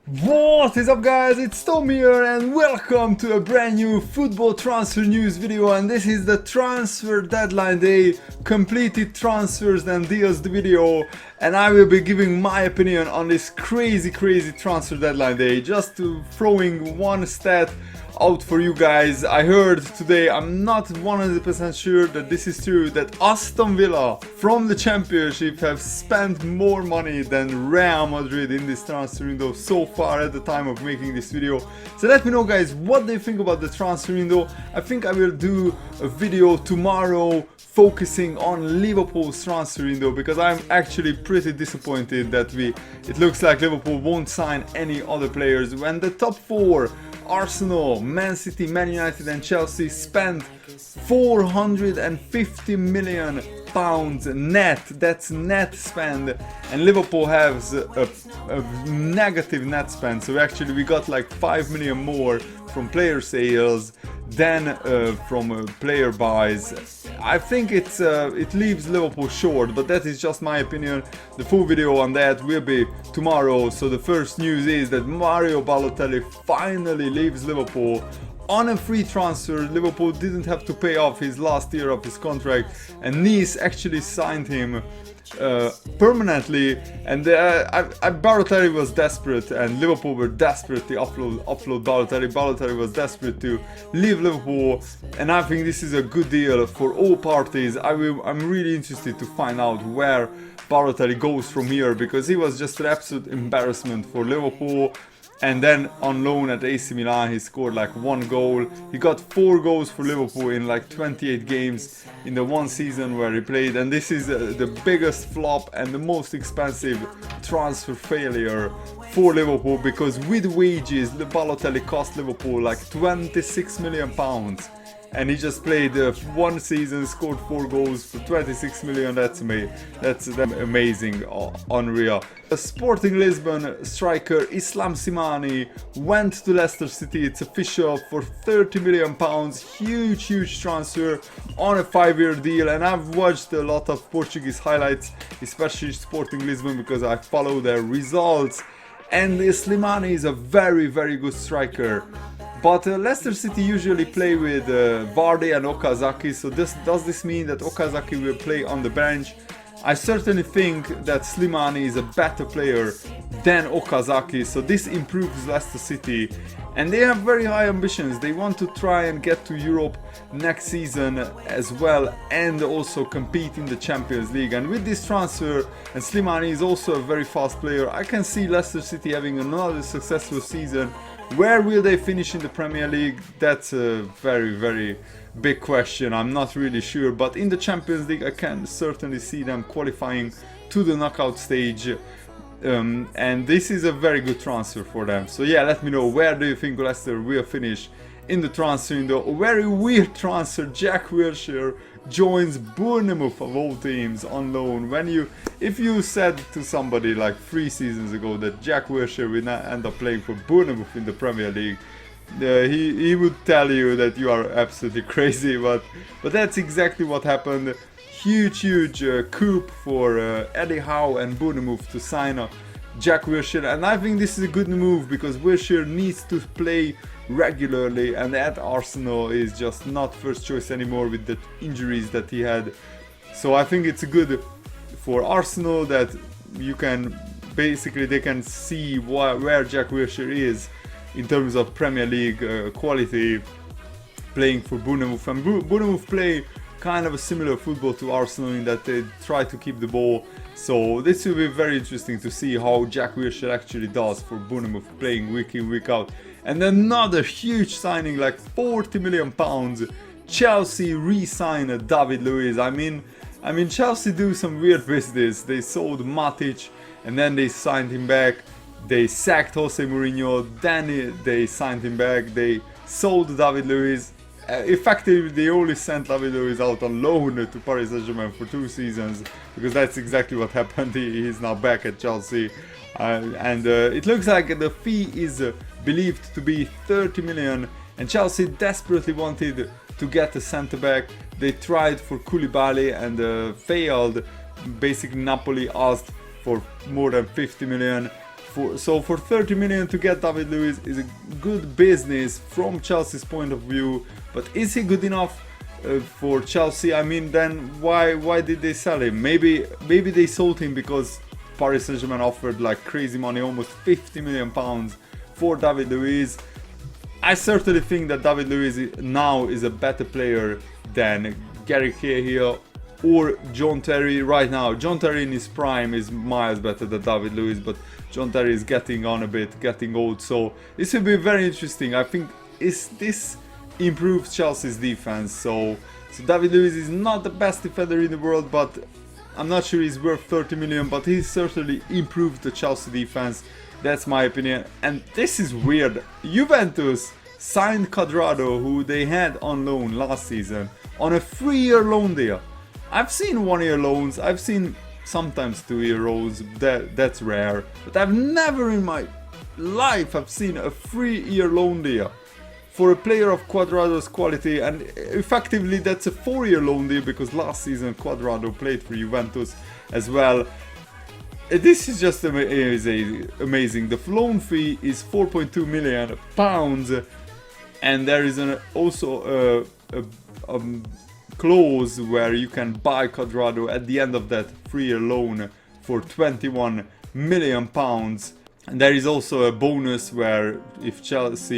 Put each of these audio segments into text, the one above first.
What is up, guys? It's Tom here and welcome to a brand new football transfer news video, and this is the transfer deadline day completed transfers and deals video, and I will be giving my opinion on this crazy transfer deadline day. Just throwing one stat out for you guys. I heard today, I'm not 100% sure that this is true, that Aston Villa from the Championship have spent more money than Real Madrid in this transfer window so far at the time of making this video. So let me know, guys, what do you think about the transfer window. I think I will do a video tomorrow focusing on Liverpool's transfer window, because I'm actually pretty disappointed that it looks like Liverpool won't sign any other players when the top four, Arsenal, Man City, Man United and Chelsea, spent £450 million net. That's net spend, and Liverpool has a negative net spend. So actually we got like 5 million more from player sales than from player buys. I think it leaves Liverpool short, but that is just my opinion. The full video on that will be tomorrow. So the first news is that Mario Balotelli finally leaves Liverpool on a free transfer. Liverpool didn't have to pay off his last year of his contract, and Nice actually signed him permanently. And Balotelli was desperate, and Liverpool were desperate to offload Balotelli. Balotelli was desperate to leave Liverpool, and I think this is a good deal for all parties. I'm really interested to find out where Balotelli goes from here, because he was just an absolute embarrassment for Liverpool. And then on loan at AC Milan, he scored like 1 goal. He got 4 goals for Liverpool in like 28 games in the one season where he played. And this is the biggest flop and the most expensive transfer failure for Liverpool, because with wages, Balotelli cost Liverpool like £26 million. And he just played one season, scored 4 goals for 26 million. That's amazing, unreal. The Sporting Lisbon striker Islam Slimani went to Leicester City. It's official, for £30 million. Huge transfer on a 5-year deal. And I've watched a lot of Portuguese highlights, especially Sporting Lisbon, because I follow their results. And Slimani is a very good striker. But Leicester City usually play with Vardy and Okazaki, so does this mean that Okazaki will play on the bench? I certainly think that Slimani is a better player than Okazaki, so this improves Leicester City. And they have very high ambitions. They want to try and get to Europe next season as well, and also compete in the Champions League. And with this transfer, and Slimani is also a very fast player, I can see Leicester City having another successful season. Where will they finish in the Premier League? That's a very big question. I'm not really sure, but in the Champions League I can certainly see them qualifying to the knockout stage. And this is a very good transfer for them. So yeah, let me know, where do you think Leicester will finish in the transfer window? A very weird transfer. Jack Wilshere joins Bournemouth of all teams on loan. If you said to somebody like 3 seasons ago that Jack Wilshere will not end up playing for Bournemouth in the Premier League, he would tell you that you are absolutely crazy. But that's exactly what happened. Huge coup for Eddie Howe and Bournemouth to sign Jack Wilshere, and I think this is a good move, because Wilshere needs to play regularly, and at Arsenal is just not first choice anymore with the injuries that he had. So I think it's good for Arsenal that they can see where Jack Wilshere is in terms of Premier League quality, playing for Bournemouth. And Bournemouth play kind of a similar football to Arsenal in that they try to keep the ball. So this will be very interesting to see how Jack Wilshere actually does for Bournemouth, playing week in, week out. And another huge signing, like £40 million. Chelsea re-signed David Luiz. I mean Chelsea do some weird business. They sold Matic and then they signed him back. They sacked Jose Mourinho, then they signed him back. They sold David Luiz. Effectively, they only sent David Luiz out on loan to Paris Saint-Germain for 2 seasons, because that's exactly what happened. He's now back at Chelsea. And it looks like the fee is believed to be 30 million, and Chelsea desperately wanted to get a centre-back. They tried for Koulibaly and failed. Basically, Napoli asked for more than 50 million for 30 million to get David Luiz is a good business from Chelsea's point of view, but is he good enough for Chelsea? I mean, then why did they sell him? Maybe they sold him because Paris Saint-Germain offered like crazy money, almost 50 million pounds for David Luiz. I certainly think that David Luiz now is a better player than Gary Cahill or John Terry right now. John Terry in his prime is miles better than David Luiz, but John Terry is getting on a bit, getting old, so this will be very interesting. I think this improves Chelsea's defense. So David Luiz is not the best defender in the world, but I'm not sure he's worth 30 million, but he certainly improved the Chelsea defense. That's my opinion. And this is weird. Juventus signed Cuadrado, who they had on loan last season, on a 3-year loan deal. I've seen 1-year loans, I've seen sometimes 2-year loans, that's rare, but I've never in my life have seen a 3-year loan deal for a player of Cuadrado's quality. And effectively that's a 4-year loan deal, because last season Cuadrado played for Juventus as well. This is just amazing. The loan fee is 4.2 million pounds, and there is also a clause where you can buy Cuadrado at the end of that 3-year loan for 21 million pounds. And there is also a bonus where if Juventus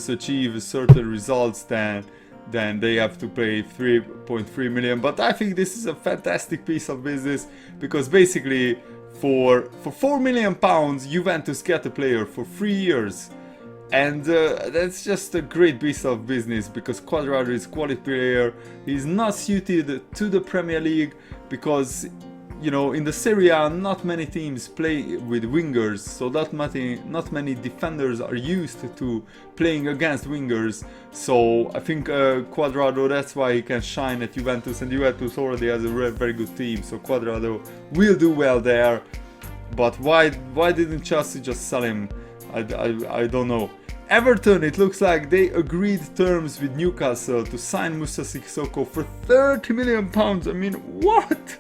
achieve certain results, then they have to pay 3.3 million. But I think this is a fantastic piece of business, because basically for 4 million pounds Juventus get a player for 3 years, and that's just a great piece of business, because Cuadrado is a quality player. He's not suited to the Premier League because, you know, in the Serie A not many teams play with wingers, so not many defenders are used to playing against wingers. So I think Cuadrado, that's why he can shine at Juventus, and Juventus already has a very good team, so Cuadrado will do well there. But why didn't Chelsea just sell him? I don't know. Everton, it looks like they agreed terms with Newcastle to sign Moussa Sissoko for 30 million pounds. I mean, what?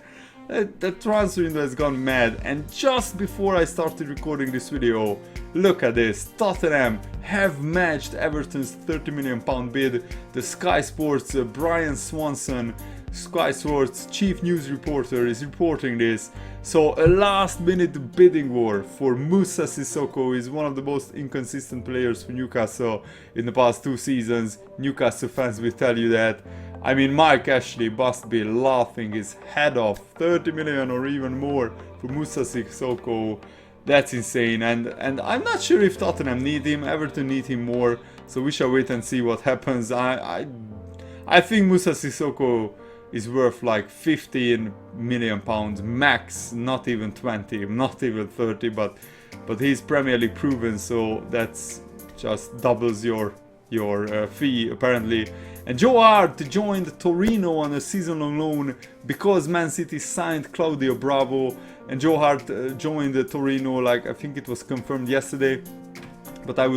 That transfer window has gone mad. And just before I started recording this video, look at this. Tottenham have matched Everton's 30 million pound bid. The Sky Sports Brian Swanson, Sky Sports chief news reporter, is reporting this. So a last minute bidding war for Moussa Sissoko. Is one of the most inconsistent players for Newcastle in the past 2 seasons. Newcastle fans will tell you that. I mean, Mike Ashley must be laughing his head off. 30 million or even more for Moussa Sissoko. That's insane. And I'm not sure if Tottenham need him. Everton need him more. So we shall wait and see what happens. I think Moussa Sissoko is worth like 15 million pounds max, not even 20, not even 30, but he's Premier League proven, so that's just doubles your fee apparently. And Joe Hart joined Torino on a season-long loan because Man City signed Claudio Bravo, and Joe Hart joined Torino, like I think it was confirmed yesterday. But I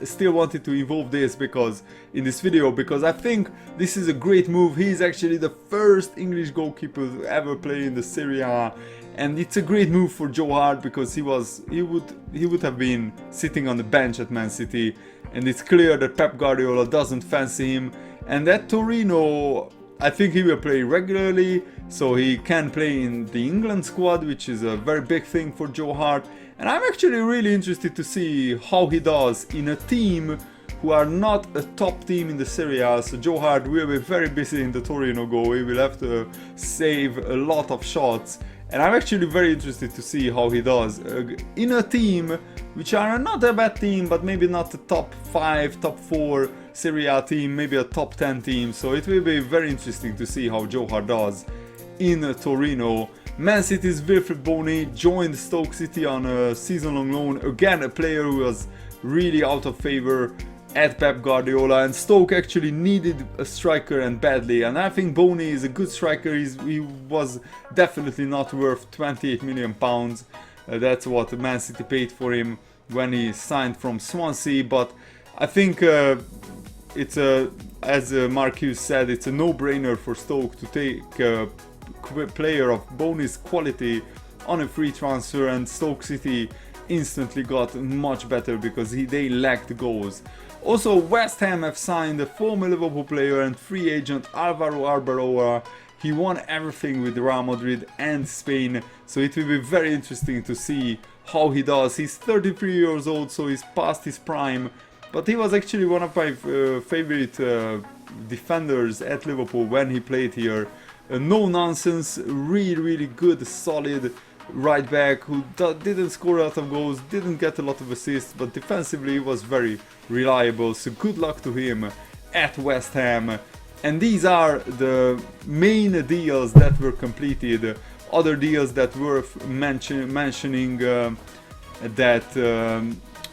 still wanted to involve this in this video because I think this is a great move. He's actually the first English goalkeeper to ever play in the Serie A, and it's a great move for Joe Hart because he would have been sitting on the bench at Man City, and it's clear that Pep Guardiola doesn't fancy him. And at Torino, I think he will play regularly, so he can play in the England squad, which is a very big thing for Joe Hart. And I'm actually really interested to see how he does in a team who are not a top team in the Serie A. So Joe Hart will be very busy in the Torino goal. He will have to save a lot of shots. And I'm actually very interested to see how he does in a team which are not a bad team, but maybe not the top 5, top 4 Serie A team, maybe a top 10 team. So it will be very interesting to see how Joe Hart does in Torino. Man City's Wilfried Bony joined Stoke City on a season-long loan. Again, a player who was really out of favor at Pep Guardiola, and Stoke actually needed a striker and badly. And I think Bony is a good striker. He was definitely not worth 28 million pounds. That's what Man City paid for him when he signed from Swansea. But I think it's as Mark Hughes said, it's a no-brainer for Stoke to take player of Boney's quality on a free transfer, and Stoke City instantly got much better because they lacked goals. Also, West Ham have signed a former Liverpool player and free agent Alvaro Arbeloa. He won everything with Real Madrid and Spain, so it will be very interesting to see how he does. He's 33 years old, so he's past his prime, but he was actually one of my favorite defenders at Liverpool when he played here. No nonsense, really good, solid right back who didn't score a lot of goals, didn't get a lot of assists, but defensively he was very reliable, so good luck to him at West Ham. And these are the main deals that were completed. Other deals that worth mentioning, that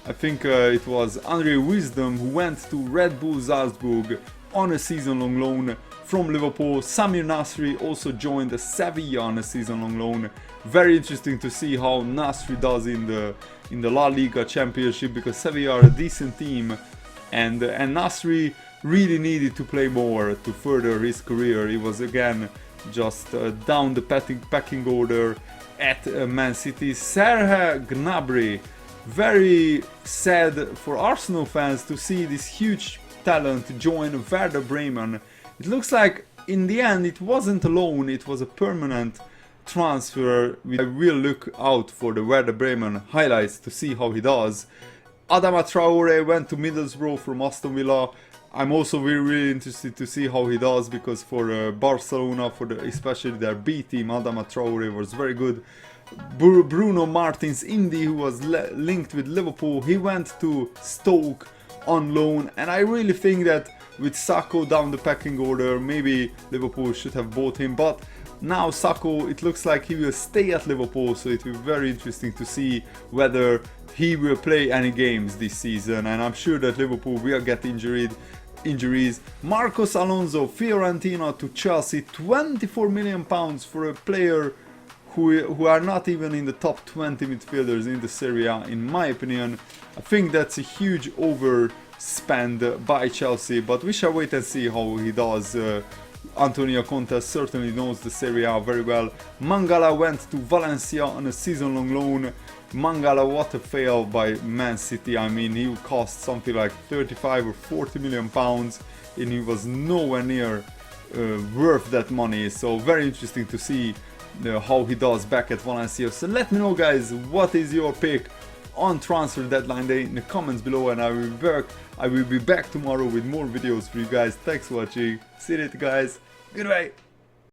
I think it was Andre Wisdom who went to Red Bull Salzburg on a season-long loan from Liverpool. Samir Nasri also joined Sevilla on a season-long loan. Very interesting to see how Nasri does in the La Liga Championship, because Sevilla are a decent team, and Nasri really needed to play more to further his career. He was again just down the pecking order at Man City. Serge Gnabry, very sad for Arsenal fans to see this huge talent join Werder Bremen. It looks like in the end it wasn't a loan, it was a permanent transfer. I will look out for the Werder Bremen highlights to see how he does. Adama Traore went to Middlesbrough from Aston Villa. I'm also really interested to see how he does, because for Barcelona, especially their B team, Adama Traore was very good. Bruno Martins Indy, who was linked with Liverpool, he went to Stoke on loan, and I really think that with Sakho down the pecking order, maybe Liverpool should have bought him, but now Sakho, it looks like he will stay at Liverpool, so it will be very interesting to see whether he will play any games this season, and I'm sure that Liverpool will get injuries. Marcos Alonso, Fiorentina to Chelsea, £24 million for a player who are not even in the top 20 midfielders in the Serie A, in my opinion. I think that's a huge overspend by Chelsea, but we shall wait and see how he does. Antonio Conte certainly knows the Serie A very well. Mangala went to Valencia on a season-long loan. Mangala, what a fail by Man City. I mean, he cost something like 35 or 40 million pounds, and he was nowhere near worth that money. So very interesting to see how he does back at Valencia. So let me know, guys, what is your pick on transfer deadline day in the comments below, and I will be back tomorrow with more videos for you guys. Thanks for watching. See you later, guys. Goodbye.